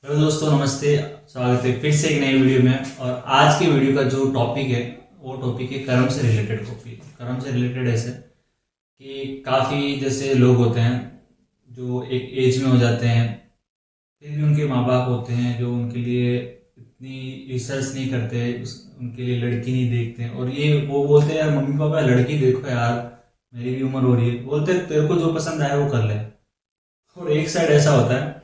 Hello दोस्तों, नमस्ते। स्वागत है फिर से एक नई वीडियो में। और आज के वीडियो का जो टॉपिक है वो टॉपिक है कर्म से रिलेटेड टॉपिक। कर्म से रिलेटेड ऐसे कि काफ़ी जैसे लोग होते हैं जो एक एज में हो जाते हैं, फिर भी उनके माँ बाप होते हैं जो उनके लिए इतनी रिसर्च नहीं करते, उनके लिए लड़की नहीं देखते हैं। और ये वो बोलते हैं यार मम्मी पापा लड़की देखो यार, मेरी भी उम्र हो रही है, बोलते हैं तेरे को जो पसंद आए वो कर ले। और एक साइड ऐसा होता है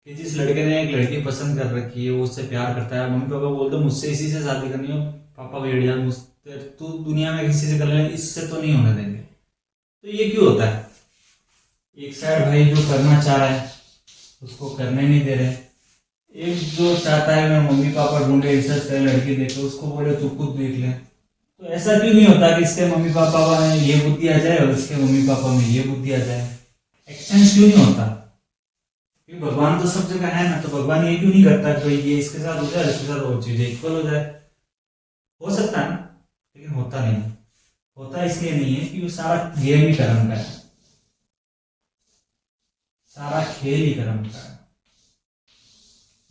कि जिस लड़के ने एक लड़की पसंद कर रखी है, वो उससे प्यार करता है, मम्मी पापा बोलते हैं मुझसे इसी से शादी करनी है। पापा भेड़ मुझसे तू दुनिया में किसी से कर ले, इससे तो नहीं होने देंगे। तो ये क्यों होता है? एक साइड भाई जो करना चाह रहा है उसको करने नहीं दे रहे, एक जो चाहता है मैं मम्मी पापा ढूंढे रिसर्च करे लड़की देखे, उसको बोले तू खुद देख ले। तो ऐसा क्यों नहीं होता कि इसके मम्मी पापा में ये बुद्धि आ जाए और इसके मम्मी पापा में ये बुद्धि आ जाए? एक्सचेंज क्यों नहीं होता? क्योंकि भगवान तो सब जगह है ना, तो भगवान ये क्यों नहीं करता कि भाई ये इसके साथ हो जाए, इसके साथ वो चीजें इक्वल हो जाए? हो सकता है ना, लेकिन होता नहीं है। होता इसलिए नहीं है कि वो सारा गेम ही कर्म का है, सारा खेल ही कर्म का है।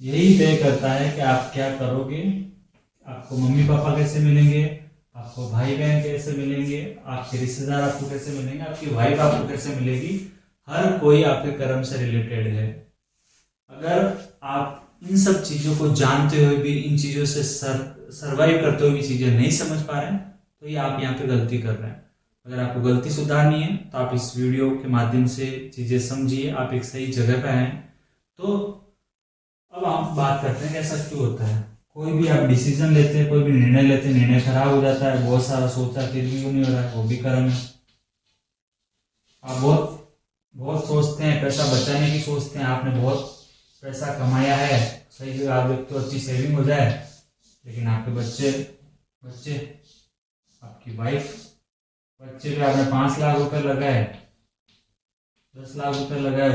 यही तय करता है कि आप क्या करोगे, आपको मम्मी पापा कैसे मिलेंगे, आपको भाई बहन कैसे मिलेंगे, आपके रिश्तेदार आपको कैसे मिलेंगे, आपकी वाइफ आपको कैसे मिलेगी। हर कोई आपके कर्म से रिलेटेड है। अगर आप इन सब चीजों को जानते हुए भी, इन चीजों से सरवाइव करते हुए भी चीजें नहीं समझ पा रहे हैं, तो ये आप यहाँ पे गलती कर रहे हैं। अगर आपको गलती सुधारनी है तो आप इस वीडियो के माध्यम से चीजें समझिए, आप एक सही जगह पे आए। तो अब हम बात करते हैं कि ऐसा क्यों होता है। कोई भी आप डिसीजन लेते हैं, कोई भी निर्णय लेते हैं, निर्णय खराब हो जाता है, बहुत सारा सोचा फिर भी वो नहीं हो रहा है, वो भी कर्म है। आप बहुत बहुत सोचते हैं, पैसा बचाने की सोचते हैं, आपने बहुत पैसा कमाया है, सही जगह आप देखते हो अच्छी सेविंग हो जाए, लेकिन आपके बच्चे बच्चे आपकी वाइफ, बच्चे पे आपने 5 लाख रुपए लगाए, 10 लाख रुपए लगाए,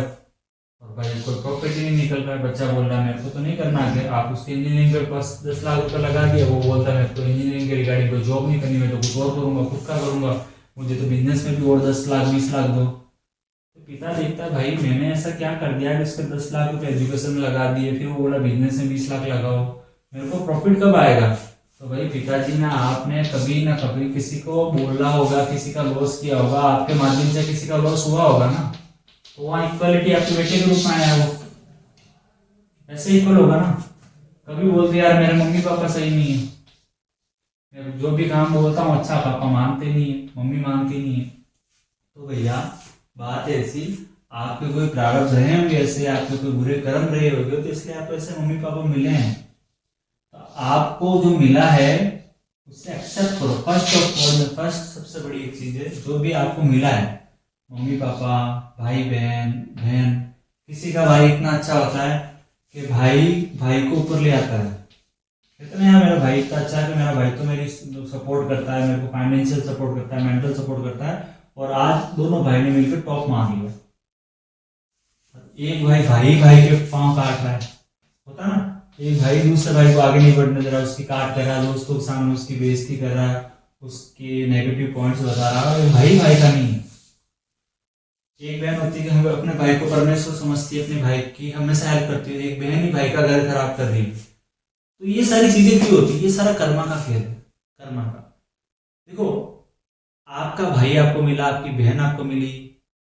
और भाई कोई प्रॉफिट ही नहीं निकल रहा है। बच्चा बोल रहा है मेरे को तो नहीं करना है, आप उसके इंजीनियरिंग पे बस 10 लाख रुपए लगा दिए, वो बोलता है मेरे को इंजीनियरिंग के रिगार्डिंग कोई जॉब नहीं करनी, मैं तो कुछ और करूंगा, खुद का करूंगा, मुझे तो बिजनेस में भी और 10 लाख 20 लाख दो। तो पिता देखता है भाई मैंने ऐसा क्या कर दिया कि उसके 10 लाख रुपए एजुकेशन में लगा दिए, फिर वो बोला बिजनेस में 20 लाख लगाओ, मेरे को प्रॉफिट कब आएगा? तो भाई पिताजी ना आपने कभी ना कभी किसी को बोला होगा, किसी का लॉस किया होगा, आपके माध्यम से किसी का लॉस हुआ होगा ना, तो वहाँ इक्वालिटी आपके बेटे के रूप में आया, वो ऐसे इक्वल होगा ना। कभी बोलते यार मेरे मम्मी पापा सही नहीं है, मैं जो भी काम बोलता हूँ अच्छा पापा मानते नहीं है, मम्मी मानती नहीं है। तो भैया बात ऐसी, आपके कोई प्रारब्ध रहे होंगे ऐसे, आपके कोई बुरे कर्म रहे होंगे, तो इसलिए आपको ऐसे मम्मी पापा मिले हैं। तो आपको जो मिला है उससे एक्सेप्ट करो। फर्स्ट ऑफ ऑल, फर्स्ट सबसे बड़ी एक चीज है, जो भी आपको मिला है, मम्मी पापा, भाई बहन, बहन, किसी का भाई इतना अच्छा होता है कि भाई भाई को ऊपर ले आता है। कहते हैं यार मेरा भाई इतना अच्छा है कि मेरा भाई तो मेरी सपोर्ट करता है, मेरे को फाइनेंशियल सपोर्ट करता है, मेंटल सपोर्ट करता है, और आज दोनों भाई ने मिलकर टॉप मार लिया। एक भाई भाई भाई के पांव काट रहा है, होता ना, एक भाई दूसरे भाई को आगे नहीं बढ़ने दे रहा, उसकी काट कर रहा है, दोस्तों के सामने उसकी बेइज्जती कर रहा है, उसके नेगेटिव पॉइंट्स बता रहा है, भाई भाई का नहीं है। एक बहन होती है कि हम अपने भाई को परमेश्वर समझती है, अपने भाई की हमेशा हेल्प करती है, एक बहन ही भाई का घर खराब कर रही है। तो ये सारी चीजें क्यों होती है? ये सारा कर्मा का खेल है, कर्मा का। देखो, आपका भाई आपको मिला, आपकी बहन आपको मिली।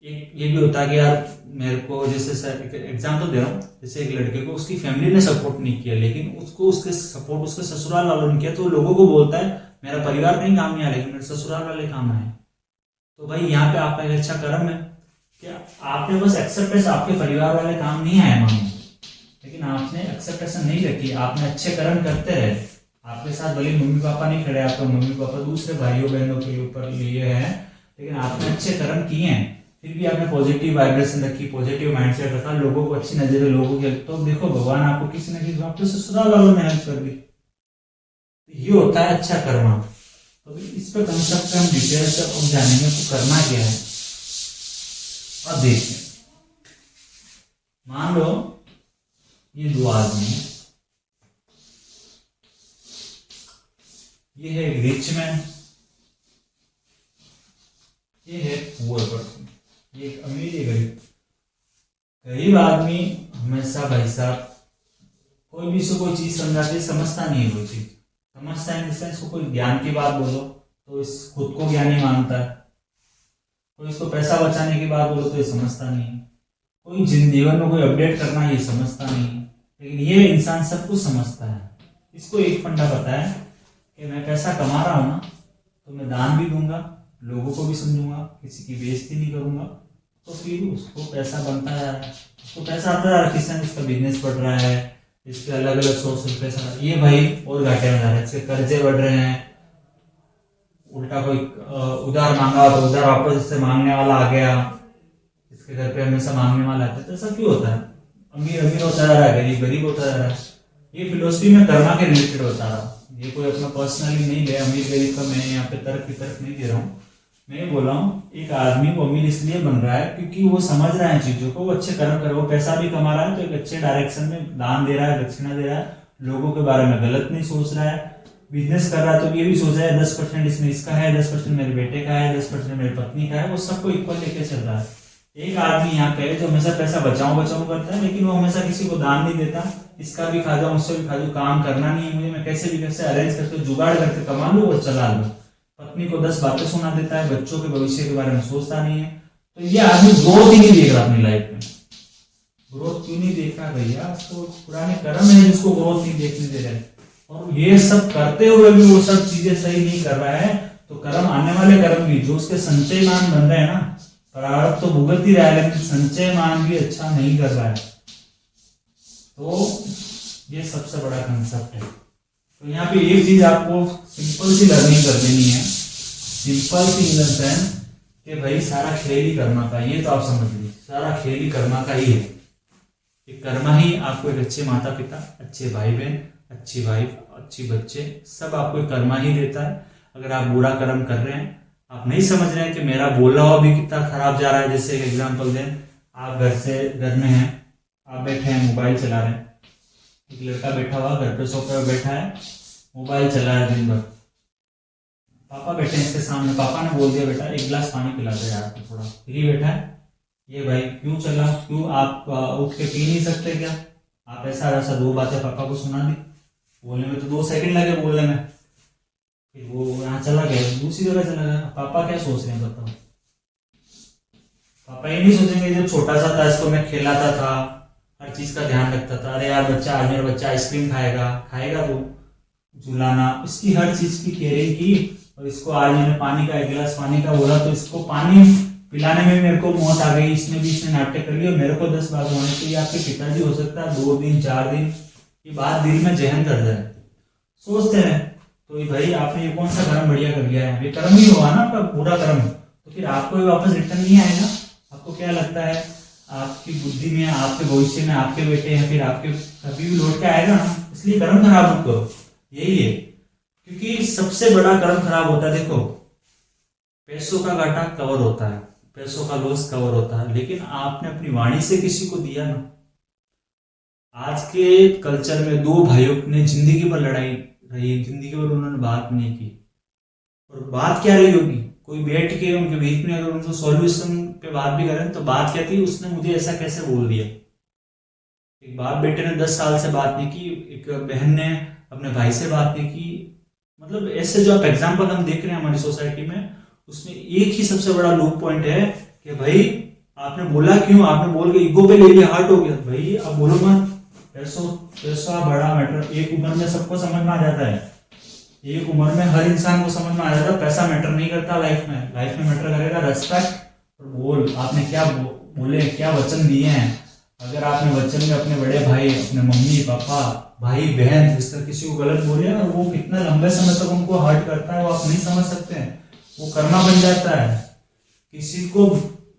एक ये भी होता है कि यार मेरे को, जैसे सर एग्जाम्पल दे रहा हूँ, जैसे एक लड़के को उसकी फैमिली ने सपोर्ट नहीं किया, लेकिन उसको उसके सपोर्ट उसके ससुराल वालों ने किया, तो लोगों को बोलता है मेरा परिवार कहीं काम नहीं आया, लेकिन मेरे ससुराल वाले काम आए। तो भाई यहाँ पे आपका एक अच्छा कर्म है, क्या आपने बस एक्सेप्टेंस, आपके परिवार वाले काम नहीं आए मानो, लेकिन आपने एक्सेप्टेशन नहीं रखी, आपने अच्छे कर्म करते रहे। आपके साथ भले मम्मी पापा नहीं खड़े, आपके मम्मी पापा दूसरे भाइयों बहनों के ऊपर लिए हैं, लेकिन आपने अच्छे कर्म किए हैं, फिर भी आपने पॉजिटिव वाइब्रेशन रखी, पॉजिटिव माइंडसेट रखा, लोगों को अच्छी नजर, लोगों के, तो देखो भगवान आपको किसी न किसी आपके ससुराल वालों ने हेल्प कर दी। तो ये होता है अच्छा कर्म। तो इस पर कंसेप्ट हम डिटेल से अब जानेंगे तो करना क्या है। अब देखिए, मान लो ये दो आदमी है, ये है रिच मैन, ये है पुअर पर्सन, ये एक अमीर, ये गरीब। गरीब आदमी हमेशा भाई साहब कोई भी इसको कोई चीज समझाते समझता नहीं है, कोई चीज समझता है जिससे इसको कोई ज्ञान की बात बोलो तो इस खुद को ज्ञानी मानता है, कोई इसको पैसा बचाने की बात बोलो तो ये समझता नहीं है, कोई जीवन में कोई अपडेट करना ये समझता नहीं है। लेकिन ये इंसान सब कुछ समझता है, इसको एक फंडा पता है कि मैं पैसा कमा रहा हूँ ना तो मैं दान भी दूंगा, लोगों को भी समझूंगा, किसी की बेइज्जती नहीं करूंगा, तो फिर उसको पैसा बनता जा रहा है, उसको पैसा आता जा रहा है, किसी ने इसका बिजनेस बढ़ रहा है, इसके अलग अलग सोर्स से पैसा, ये भाई और घाटे में जा रहा है, इसके कर्जे बढ़ रहे हैं, उल्टा कोई उधार मांगा तो उधार वापस इससे मांगने वाला आ गया, इसके घर पे हमेशा मांगने वाला आता है, तो ऐसा क्यों होता है? अमीर अमीर होता जा रहा है, गरीब गरीब होता जा रहा है। ये फिलोसफी में कर्मा के रिलेटेड बता रहा हूँ, ये कोई अपना पर्सनली नहीं ले, अमीर गरीब का मैं यहाँ पे तर्क वितर्क नहीं दे रहा हूँ। मैं ये बोल रहा हूँ एक आदमी वो अमीर इसलिए बन रहा है क्योंकि वो समझ रहा है चीजों को, वो अच्छे कर्म कर रहा है, वो पैसा भी कमा रहा है तो एक अच्छे डायरेक्शन में दान दे रहा है, दक्षिणा दे रहा है, लोगों के बारे में गलत नहीं सोच रहा है, बिजनेस कर रहा है तो ये भी सोच रहा है 10% इसमें इसका है, 10% मेरे बेटे का है, 10% मेरी पत्नी का है, वो सबको इक्वल लेके चल रहा है। एक आदमी यहाँ पे जो हमेशा पैसा बचाऊं बचाऊं करता है, लेकिन वो हमेशा किसी को दान नहीं देता, इसका भी खा जाऊं उससे भी खा जाऊं, काम करना नहीं है मुझे, मैं कैसे भी कैसे अरेंज करके जुगाड़ करके कमा लूं और चला लूं, पत्नी को 10 बातें सुना देता है, बच्चों के भविष्य के बारे में सोचता नहीं है। तो ये आदमी ग्रोथ ही नहीं देख रहा अपनी लाइफ में। ग्रोथ क्यों नहीं देख रहा भैया? उसको पुराने कर्म है जिसको ग्रोथ नहीं देखने दे रहे, और ये सब करते हुए भी वो सब चीजें सही नहीं कर रहा है, तो कर्म आने वाले कर्म भी जो उसके संचय मान बन रहे हैं ना, प्रारब्ध तो भुगत ही रहा है लेकिन संचय मान भी अच्छा नहीं कर रहा है। तो ये सबसे बड़ा कंसेप्ट है। तो यहाँ पे एक चीज आपको सिंपल सी लर्निंग कर देनी है, सिंपल सी इन द सेंस कि भाई सारा खेल ही कर्मा का, ये तो आप समझ लीजिए सारा खेल ही कर्मा का ही है। ये कर्मा ही आपको एक अच्छे माता पिता, अच्छे भाई बहन, अच्छी वाइफ, अच्छी बच्चे, सब आपको कर्मा ही देता है। अगर आप बुरा कर्म कर रहे हैं, आप नहीं समझ रहे हैं कि मेरा बोला हुआ भी कितना खराब जा रहा है, जैसे एक एग्जांपल दें, आप घर में हैं, आप बैठे हैं मोबाइल चला रहे हैं, एक लड़का बैठा हुआ घर पे सोफे पे बैठा है, मोबाइल चला रहा है दिन भर, पापा बैठे हैं इसके सामने, पापा ने बोल दिया बेटा एक गिलास पानी पिला दे यार तो थोड़ा, फ्री बैठा है, ये भाई क्यों चला, क्यों आप उठ के पी नहीं सकते क्या? आप ऐसा वैसा 2 बातें पापा को सुना दी, बोलने में तो 2 सेकंड लगे बोलने में, फिर वो यहाँ चला गया, दूसरी जगह चला गया। पापा क्या सोच रहे हैं बताओ? पापा ये नहीं सोचेंगे जब छोटा सा था इसको मैं खिलाता था, हर चीज का ध्यान रखता था, अरे यार बच्चा आज मेरा बच्चा आइसक्रीम खाएगा तो झुलाना, इसकी हर चीज की केयरिंग की, और इसको आज मैंने पानी का 1 गिलास पानी का बोला तो इसको पानी पिलाने में मेरे को मौत आ गई, इसने नाटक कर लिया, मेरे को 10 बार होने चाहिए। आपके पिताजी हो सकता है 2 दिन 4 दिन ये बात दिल में जहन कर जाए, सोचते हैं तो ये भाई आपने ये कौन सा कर्म बढ़िया कर लिया है, ये कर्म ही होगा ना आपका पूरा कर्म, तो फिर आपको वापस रिटर्न नहीं आएगा। आपको क्या लगता है आपकी बुद्धि में, आपके भविष्य में आपके बेटे हैं, फिर आपके कभी भी लौट के आएगा ना, इसलिए कर्म खराब मत करो, यही है। क्योंकि सबसे बड़ा कर्म खराब होता है, देखो पैसों का घाटा कवर होता है, पैसों का लॉस कवर होता है, लेकिन आपने अपनी वाणी से किसी को दिया ना। आज के कल्चर में 2 भाइयों ने जिंदगी पर लड़ाई रही, जिंदगी पर उन्होंने बात नहीं की, और बात क्या रही होगी, कोई बैठ के उनके बीच में अगर उनको सॉल्यूशन पे बात भी करें तो बात क्या थी, उसने मुझे ऐसा कैसे बोल दिया। एक बाप बेटे ने 10 साल से बात नहीं की, एक बहन ने अपने भाई से बात नहीं की, मतलब ऐसे जो आप एग्जाम्पल हम देख रहे हैं हमारी सोसाइटी में, उसमें एक ही सबसे बड़ा लूप पॉइंट है कि भाई आपने बोला क्यों, आपने बोल के ईगो पे ले लिया, हर्ट हो गया, भाई अब बोलो मत, पैसा बड़ा मैटर, एक उम्र में सबको समझ में आ जाता है, एक उम्र में हर इंसान को समझ में आ जाता है पैसा मैटर नहीं करता लाइफ में मैटर करेगा रिस्पेक्ट और बोल, आपने क्या बोले, क्या वचन दिए हैं। अगर आपने वचन में अपने बड़े भाई, अपने मम्मी पापा, भाई बहन, जिस तरह किसी को गलत बोले और वो कितना लंबे समय तक उनको हर्ट करता है वो आप नहीं समझ सकते हैं, वो कर्मा बन जाता है। किसी को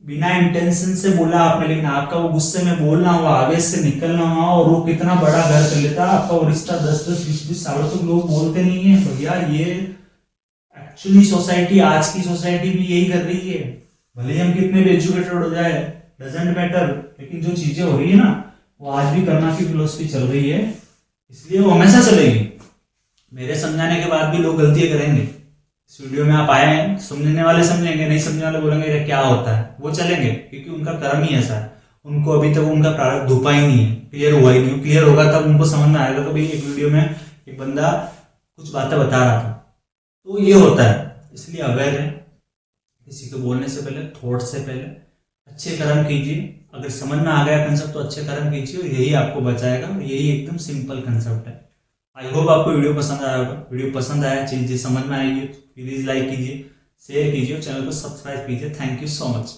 बिना इंटेंशन से बोला आपने, लेकिन आपका वो गुस्से में बोलना हुआ, आगे से निकलना हुआ, और वो कितना बड़ा घर कर लेता है आपका वो रिश्ता 10-10, 20-20 सालों तक लोग बोलते नहीं है। भैया ये एक्चुअली सोसाइटी, आज की सोसाइटी भी यही कर रही है, भले ही हम कितने भी एजुकेटेड हो जाए डजेंट मैटर, लेकिन जो चीजें हो रही है ना वो आज भी कर्मा की फिलोसफी चल रही है, इसलिए वो हमेशा चलेगी। मेरे समझाने के बाद भी लोग गलतियां करेंगे। इस वीडियो में आप आए हैं, समझने वाले समझेंगे, नहीं समझने वाले बोलेंगे क्या होता है, वो चलेंगे क्योंकि उनका कर्म ही ऐसा है, उनको अभी तक उनका प्रोडक्ट धुपा ही नहीं है, क्लियर हुआ ही नहीं। क्लियर होगा तब उनको समझ में आएगा। तो भाई एक वीडियो में एक बंदा कुछ बातें बता रहा था, तो ये होता है, इसलिए अवेयर है। किसी को बोलने से पहले, थॉट से पहले अच्छे कर्म कीजिए। अगर समझ में आ गया कंसेप्ट तो अच्छे कर्म कीजिए, और यही आपको बचाएगा। यही एकदम सिंपल कंसेप्ट है। आई होप आपको वीडियो पसंद आया होगा। वीडियो पसंद आया, चीजें समझ में आएगी तो प्लीज लाइक कीजिए, शेयर कीजिए, चैनल को सब्सक्राइब कीजिए। Thank you so much.